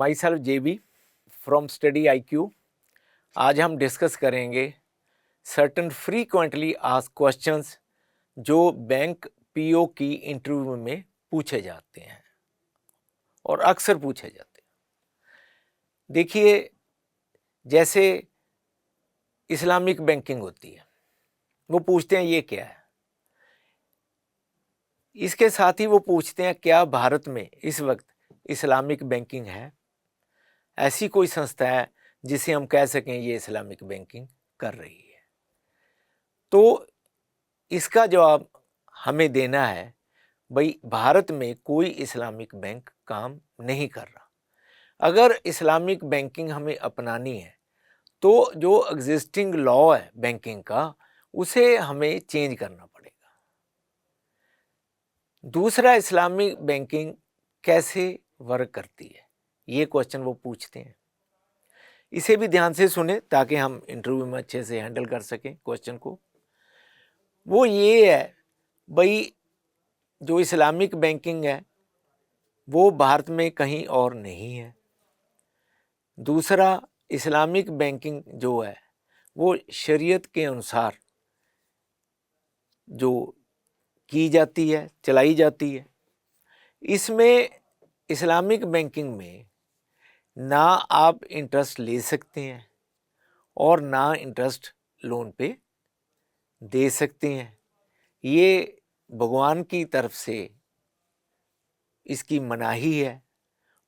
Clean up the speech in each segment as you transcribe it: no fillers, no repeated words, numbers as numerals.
My self JB from study IQ। आज हम discuss करेंगे सर्टन फ्रीक्वेंटली आस्क्ड क्वेश्चंस जो बैंक PO की इंटरव्यू में पूछे जाते हैं और अक्सर पूछे जाते हैं। देखिए, जैसे इस्लामिक बैंकिंग होती है, वो पूछते हैं ये क्या है। इसके साथ ही वो पूछते हैं क्या भारत में इस वक्त इस्लामिक बैंकिंग है, ऐसी कोई संस्था है जिसे हम कह सकें ये इस्लामिक बैंकिंग कर रही है। तो इसका जवाब हमें देना है, भाई भारत में कोई इस्लामिक बैंक काम नहीं कर रहा। अगर इस्लामिक बैंकिंग हमें अपनानी है तो जो एग्जिस्टिंग लॉ है बैंकिंग का, उसे हमें चेंज करना पड़ेगा। दूसरा, इस्लामिक बैंकिंग कैसे वर्क करती है, ये क्वेश्चन वो पूछते हैं। इसे भी ध्यान से सुने ताकि हम इंटरव्यू में अच्छे से हैंडल कर सकें क्वेश्चन को। वो ये है, भाई जो इस्लामिक बैंकिंग है वो भारत में कहीं और नहीं है। दूसरा, इस्लामिक बैंकिंग जो है वो शरीयत के अनुसार जो की जाती है, चलाई जाती है। इसमें इस्लामिक बैंकिंग में ना आप इंटरेस्ट ले सकते हैं और ना इंटरेस्ट लोन पे दे सकते हैं। ये भगवान की तरफ से इसकी मनाही है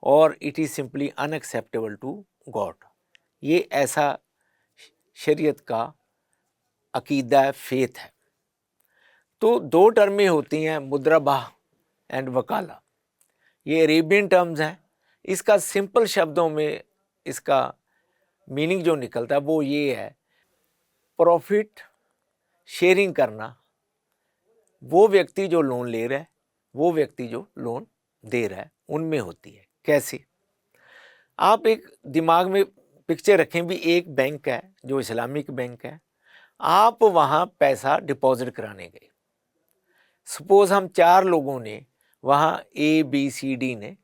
और it is simply unacceptable to God. ये ऐसा शरीयत का अकीदा फेथ है। तो दो टर्में होती हैं, मुद्राबाह एंड वकाला। ये अरेबियन टर्म्स हैं। इसका सिंपल शब्दों में इसका मीनिंग जो निकलता है वो ये है, प्रॉफिट शेयरिंग करना। वो व्यक्ति जो लोन ले रहा है, वो व्यक्ति जो लोन दे रहा है, उनमें होती है। कैसे? आप एक दिमाग में पिक्चर रखें भी, एक बैंक है जो इस्लामिक बैंक है, आप वहाँ पैसा डिपॉजिट कराने गए। सपोज हम 4 लोगों ने वहाँ ABCD ने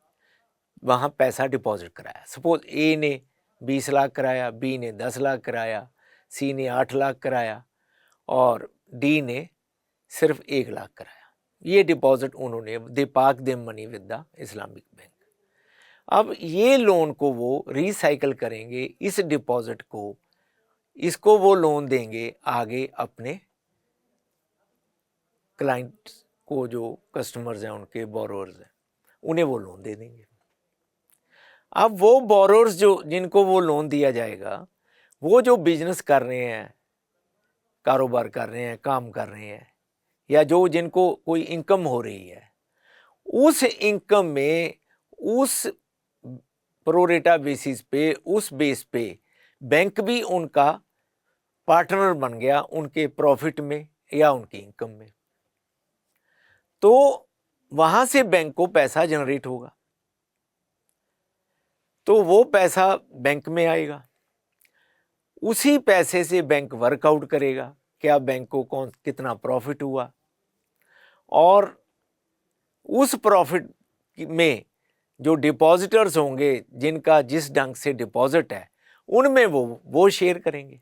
वहाँ पैसा डिपॉजिट कराया। सपोज A ने 20 लाख कराया, B ने 10 लाख कराया, C ने 8 लाख कराया और D ने सिर्फ 1 लाख कराया। ये डिपॉजिट उन्होंने, दे पाक them money with the Islamic bank. अब ये लोन को वो रिसाइकल करेंगे, इस डिपॉजिट को, इसको वो लोन देंगे आगे अपने क्लाइंट्स को, जो कस्टमर्स हैं उनके, बोरोवर्स हैं, उन्हें वो लोन दे देंगे। अब वो बोरोवर्स जो जिनको वो लोन दिया जाएगा, वो जो बिजनेस कर रहे हैं, कारोबार कर रहे हैं, काम कर रहे हैं, या जो जिनको कोई इनकम हो रही है, उस इनकम में उस प्रोरेटा बेसिस पे, उस बेस पे बैंक भी उनका पार्टनर बन गया उनके प्रॉफिट में या उनकी इनकम में। तो वहां से बैंक को पैसा जनरेट होगा, तो वो पैसा बैंक में आएगा। उसी पैसे से बैंक वर्कआउट करेगा, क्या बैंक को कितना प्रॉफिट हुआ, और उस प्रॉफिट में जो डिपॉजिटर्स होंगे, जिनका जिस ढंग से डिपॉजिट है, उनमें वो शेयर करेंगे।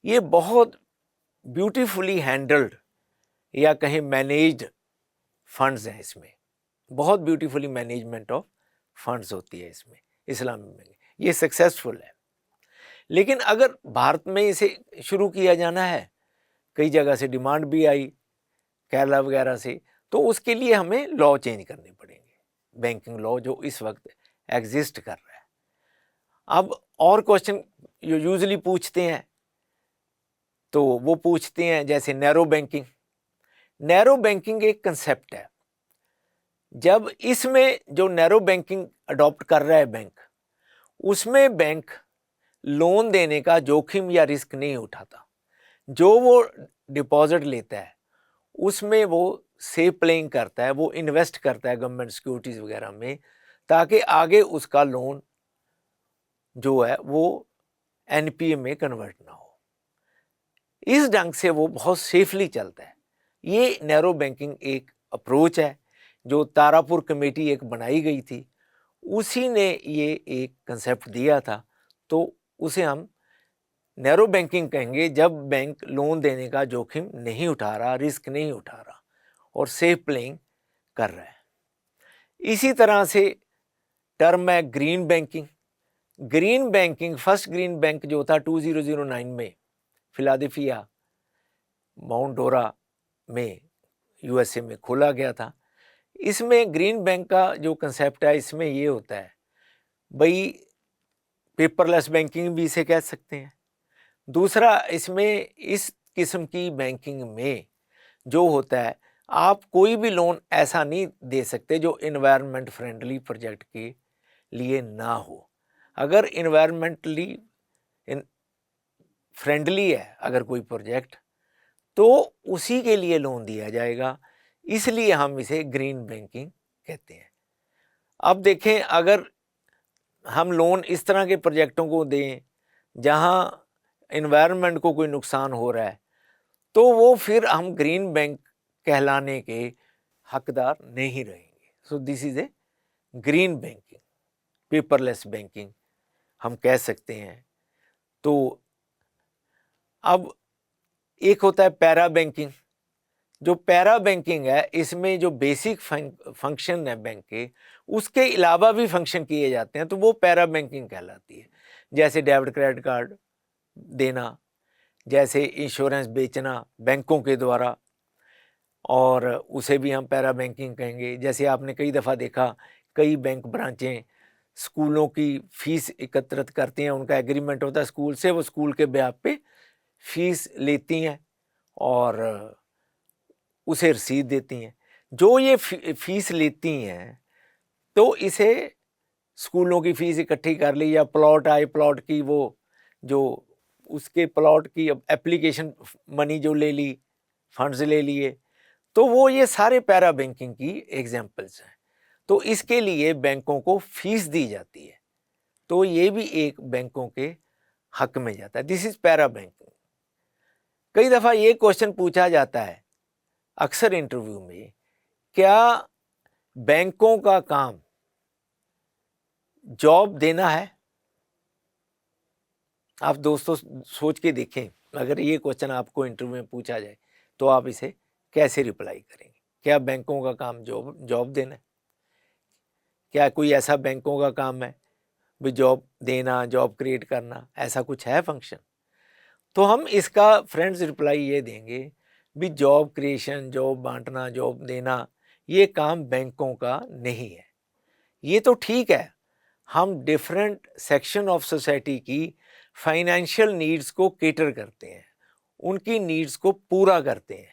ये बहुत ब्यूटीफुली हैंडल्ड या कहें मैनेज्ड फंड्स हैं। इसमें बहुत ब्यूटीफुली मैनेजमेंट ऑफ फंड्स होती है इसमें, इस्लामिक में। ये सक्सेसफुल है। लेकिन अगर भारत में इसे शुरू किया जाना है, कई जगह से डिमांड भी आई, केरला वगैरह से, तो उसके लिए हमें लॉ चेंज करने पड़ेंगे, बैंकिंग लॉ जो इस वक्त एग्जिस्ट कर रहा है। अब और क्वेश्चन जो यूजुअली पूछते हैं, तो वो पूछते हैं जैसे नैरो बैंकिंग। नैरो बैंकिंग एक कंसेप्ट है। जब इसमें जो नैरो बैंकिंग अडॉप्ट कर रहा है बैंक, उसमें बैंक लोन देने का जोखिम या रिस्क नहीं उठाता। जो वो डिपॉजिट लेता है उसमें वो सेफ प्लेइंग करता है, वो इन्वेस्ट करता है गवर्नमेंट सिक्योरिटीज़ वगैरह में, ताकि आगे उसका लोन जो है वो NPA में कन्वर्ट ना हो। इस ढंग से वो बहुत सेफली चलता है। ये नैरो बैंकिंग एक अप्रोच है जो तारापुर कमेटी एक बनाई गई थी, उसी ने ये एक कंसेप्ट दिया था, तो उसे हम नैरो बैंकिंग कहेंगे, जब बैंक लोन देने का जोखिम नहीं उठा रहा, रिस्क नहीं उठा रहा और सेफ प्लेइंग कर रहा है। इसी तरह से टर्म है green banking. Green banking, first green bank जो था 2009 में फिलाडेल्फिया माउंट डोरा में यूएसए में खोला गया था। इसमें ग्रीन बैंक का जो कंसेप्ट है, इसमें ये होता है भाई, पेपरलेस बैंकिंग भी इसे कह सकते हैं। दूसरा, इसमें इस किस्म की बैंकिंग में जो होता है, आप कोई भी लोन ऐसा नहीं दे सकते जो इन्वायरमेंट फ्रेंडली प्रोजेक्ट के लिए ना हो। अगर इन्वायरमेंटली फ्रेंडली है अगर कोई प्रोजेक्ट, तो उसी के लिए लोन दिया जाएगा, इसलिए हम इसे ग्रीन बैंकिंग कहते हैं। अब देखें, अगर हम लोन इस तरह के प्रोजेक्टों को दें जहां इन्वायरमेंट को कोई नुकसान हो रहा है, तो वो फिर हम ग्रीन बैंक कहलाने के हकदार नहीं रहेंगे। So this is a green banking, paperless banking हम कह सकते हैं। तो अब एक होता है पैरा बैंकिंग। जो पैरा बैंकिंग है, इसमें जो बेसिक फंक्शन है बैंक के, उसके अलावा भी फंक्शन किए जाते हैं, तो वो पैरा बैंकिंग कहलाती है। जैसे डेबिट क्रेडिट कार्ड देना, जैसे इंश्योरेंस बेचना बैंकों के द्वारा, और उसे भी हम पैरा बैंकिंग कहेंगे। जैसे आपने कई दफ़ा देखा, कई बैंक ब्रांचें स्कूलों की फ़ीस एकत्रित करती हैं, उनका एग्रीमेंट होता है स्कूल से, वो स्कूल के ब्याज पे फ़ीस लेती हैं और उसे रसीद देती हैं। जो ये फ़ीस लेती हैं, तो इसे स्कूलों की फ़ीस इकट्ठी कर ली, या प्लॉट आए, प्लॉट की वो जो उसके प्लॉट की एप्लीकेशन मनी जो ले ली, फंड्स ले लिए, तो वो ये सारे पैरा बैंकिंग की एग्जाम्पल्स हैं। तो इसके लिए बैंकों को फीस दी जाती है, तो ये भी एक बैंकों के हक में जाता है। This is para banking. कई दफ़ा ये क्वेश्चन पूछा जाता है अक्सर इंटरव्यू में, क्या बैंकों का काम जॉब देना है? आप दोस्तों सोच के देखें, अगर ये क्वेश्चन आपको इंटरव्यू में पूछा जाए तो आप इसे कैसे रिप्लाई करेंगे? क्या बैंकों का काम जॉब देना है? क्या कोई ऐसा बैंकों का काम है भी जॉब देना, जॉब क्रिएट करना? ऐसा कुछ है फंक्शन? तो हम इसका फ्रेंड्स रिप्लाई ये देंगे भी, जॉब क्रिएशन, जॉब बांटना, जॉब देना, ये काम बैंकों का नहीं है। ये तो ठीक है, हम डिफरेंट सेक्शन ऑफ सोसाइटी की फाइनेंशियल नीड्स को केटर करते हैं, उनकी नीड्स को पूरा करते हैं,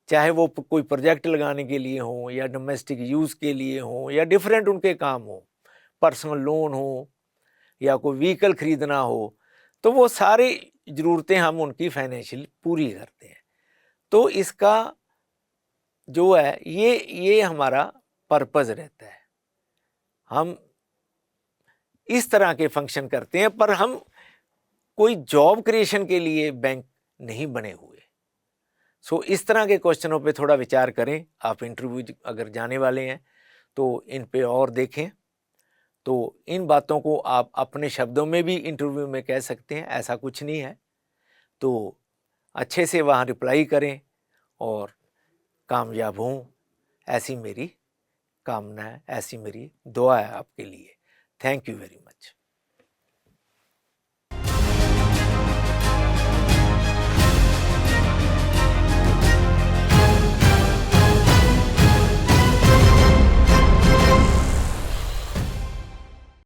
चाहे वो कोई प्रोजेक्ट लगाने के लिए हो, या डोमेस्टिक यूज़ के लिए हो, या डिफरेंट उनके काम हो, पर्सनल लोन हो, या कोई व्हीकल खरीदना हो, तो वो सारी ज़रूरतें हम उनकी फाइनेंशियल पूरी करते हैं। तो इसका जो है ये हमारा पर्पज़ रहता है। हम इस तरह के फंक्शन करते हैं, पर हम कोई जॉब क्रिएशन के लिए बैंक नहीं बने हुए। सो इस तरह के क्वेश्चनों पे थोड़ा विचार करें। आप इंटरव्यू अगर जाने वाले हैं तो इन पे और देखें। तो इन बातों को आप अपने शब्दों में भी इंटरव्यू में कह सकते हैं, ऐसा कुछ नहीं है। तो अच्छे से वहाँ रिप्लाई करें और कामयाब हों, ऐसी मेरी कामना है, ऐसी मेरी दुआ है आपके लिए। Thank you very much.